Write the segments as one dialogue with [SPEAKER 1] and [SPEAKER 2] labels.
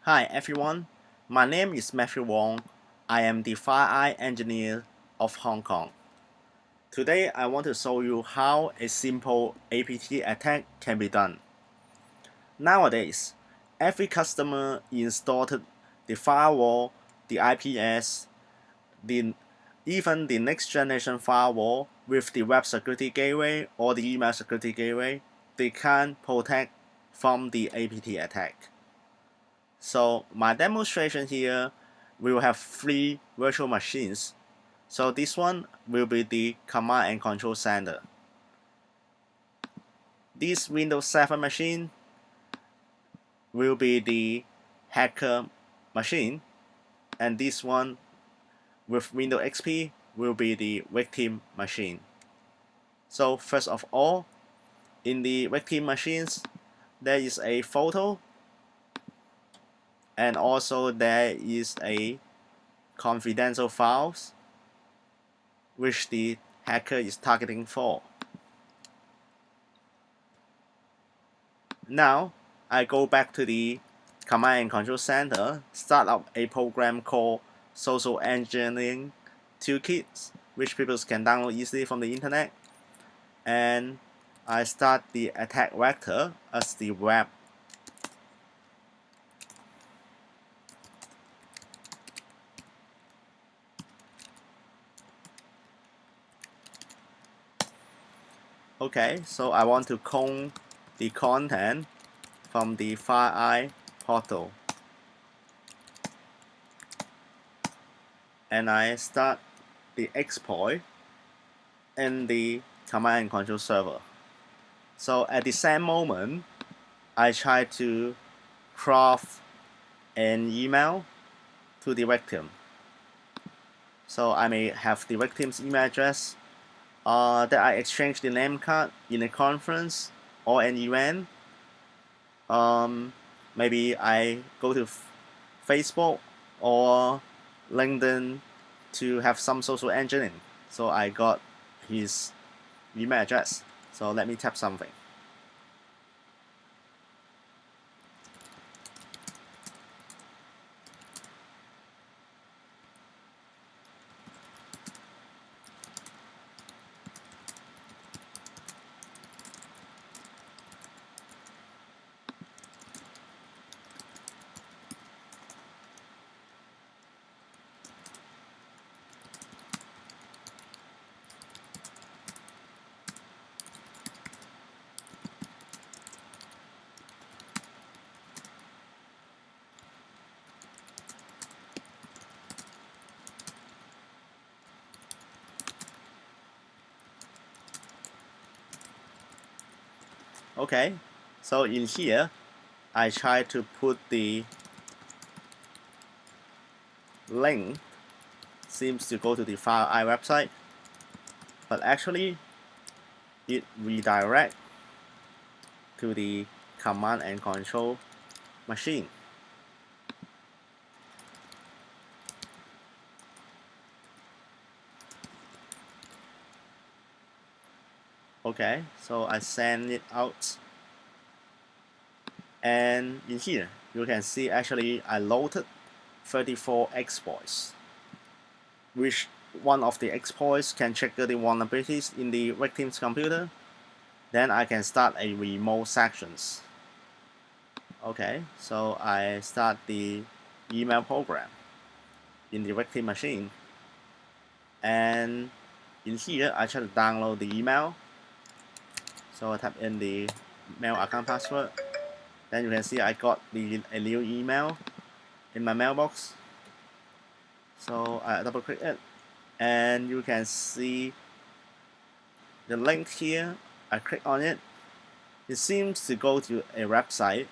[SPEAKER 1] Hi everyone, my name is Matthew Wong. I am the FireEye engineer of Hong Kong. Today I want to show you how a simple APT attack can be done. Nowadays, every customer installed the firewall, the IPS, even the next generation firewall with the web security gateway or the email security gateway, they can protect from the APT attack. So my demonstration here will have 3 virtual machines. So this one will be the command and control center. This Windows 7 machine will be the hacker machine, and this one with Windows XP will be the victim machine. So first of all, in the victim machines, there is a photo, and also there is a confidential files which the hacker is targeting for. Now I go back to the command and control center, start up a program called Social Engineering Toolkits, which people can download easily from the internet, and I start the attack vector as the web. Okay, so I want to clone the content from the FireEye portal, and I start the exploit in the command and control server. So at the same moment, I try to craft an email to the victim. So I may have the victim's email address that I exchange the name card in a conference or an event. Maybe I go to Facebook or LinkedIn to have some social engineering. So I got his email address. So let me tap something. Okay, so in here, I try to put the link seems to go to the FireEye website, but actually it redirects to the command and control machine. Okay, so I send it out, and in here you can see actually I loaded 34 exploits, which one of the exploits can trigger the vulnerabilities in the victim's computer. Then I can start a remote sections. Okay, so I start the email program in the victim machine, and in here I try to download the email. So I type in the mail account password. Then you can see I got a new email in my mailbox. So I double click it, and you can see the link here. I click on it. It seems to go to a website.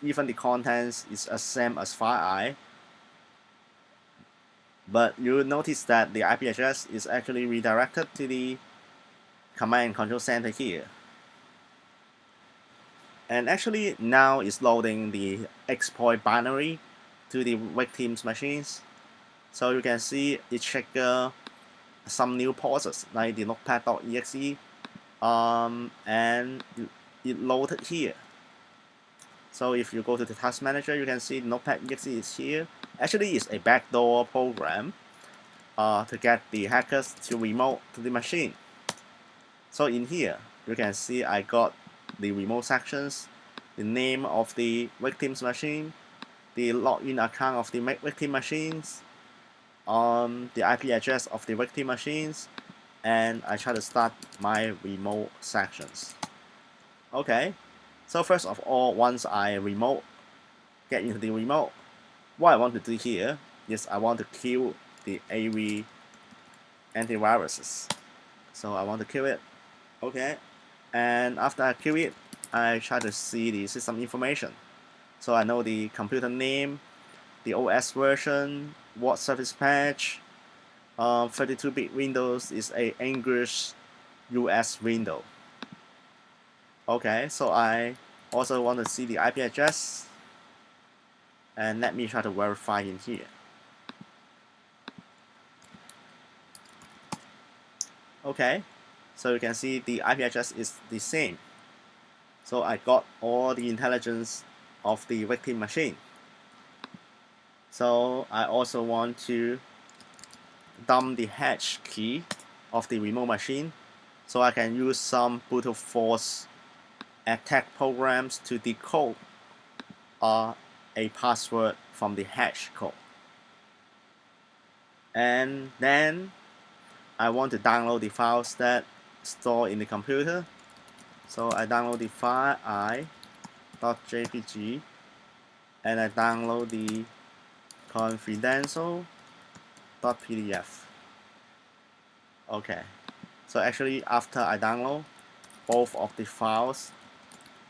[SPEAKER 1] Even the contents is the same as FireEye, but you will notice that the IP address is actually redirected to the command and control center here. And actually now it's loading the exploit binary to the victim's machines. So you can see it trigger some new process like the notepad.exe, and it loaded here. So if you go to the task manager, you can see Notepad.exe is here. Actually, it's a backdoor program to get the hackers to remote to the machine. So in here, you can see I got the remote sections, the name of the victim's machine, the login account of the victim machines, the IP address of the victim machines, and I try to start my remote sections. Okay, so first of all, once I get into the remote, what I want to do here is I want to kill the AV antiviruses. So I want to kill it. Okay, and after I kill it, I try to see the system information. So I know the computer name, the OS version, what service patch. 32-bit Windows is a English US window. Okay, so I also want to see the IP address, and let me try to verify in here. Okay, so you can see the IP address is the same. So I got all the intelligence of the victim machine. So I also want to dump the hash key of the remote machine, so I can use some brute force attack programs to decode a password from the hash code. And then I want to download the files that store in the computer. So I download the file i.jpg, and I download the confidential.pdf. Okay, so actually after I download, both of the files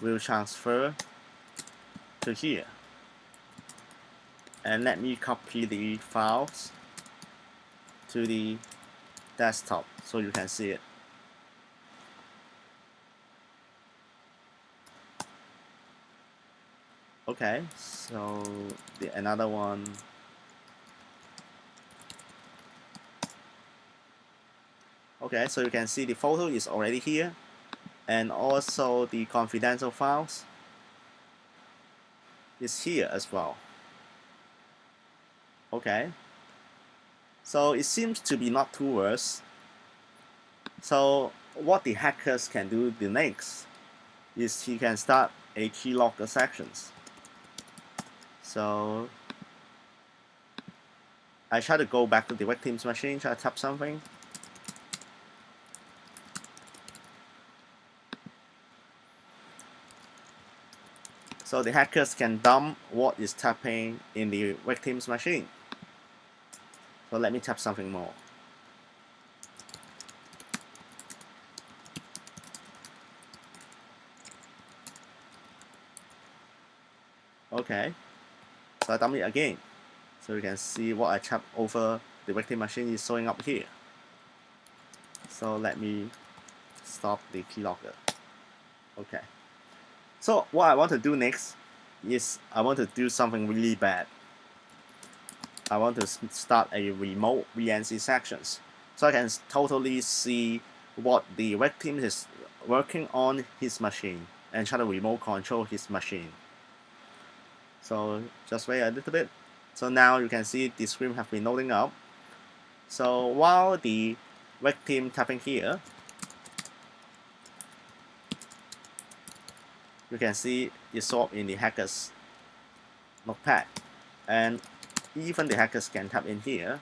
[SPEAKER 1] will transfer to here. And let me copy the files to the desktop so you can see it. Okay, so another one. Okay, so you can see the photo is already here, and also the confidential files is here as well. Okay, so it seems to be not too worse. So what the hackers can do the next is he can start a keylogger sections. So I try to go back to the victim's machine, try to type something. So the hackers can dump what is tapping in the victim's machine. So let me type something more. Okay, so I dump it again. So you can see what I typed over the victim machine is showing up here. So let me stop the keylogger. Okay. So what I want to do next is I want to do something really bad. I want to start a remote VNC sections, so I can totally see what the victim is working on his machine and try to remote control his machine. So just wait a little bit. So now you can see the screen have been loading up. So while the victim tapping here, you can see it show up in the hackers notepad, and even the hackers can tap in here,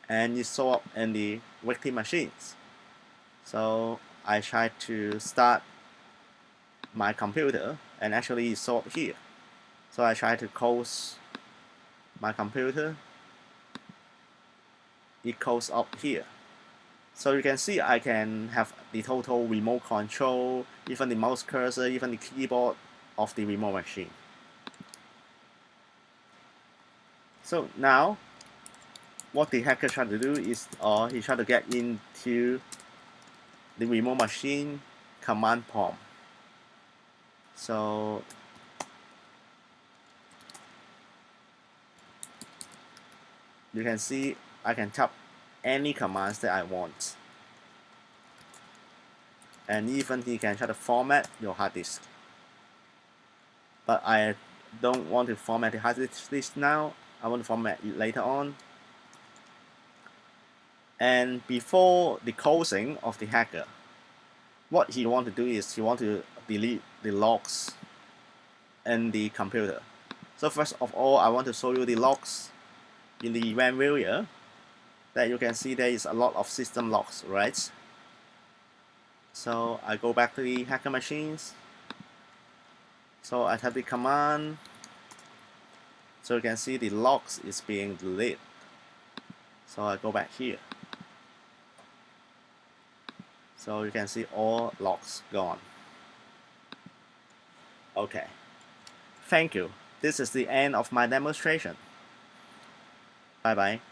[SPEAKER 1] and it show up in the victim machines. So I try to start my computer, and actually it show up here. So I try to close my computer, it goes up here. So you can see I can have the total remote control, even the mouse cursor, even the keyboard of the remote machine. So now, what the hacker tried to do is he tried to get into the remote machine command prompt. So you can see I can type any commands that I want. and even he can try to format your hard disk. But I don't want to format the hard disk now. I want to format it later on. And before the closing of the hacker, what he want to do is he want to delete the logs in the computer. So first of all, I want to show you the logs in the event viewer. That you can see there is a lot of system logs, right? So I go back to the hacker machines. So I type the command. So you can see the logs is being deleted. So I go back here. So you can see all logs gone. Okay. Thank you. This is the end of my demonstration. Bye bye.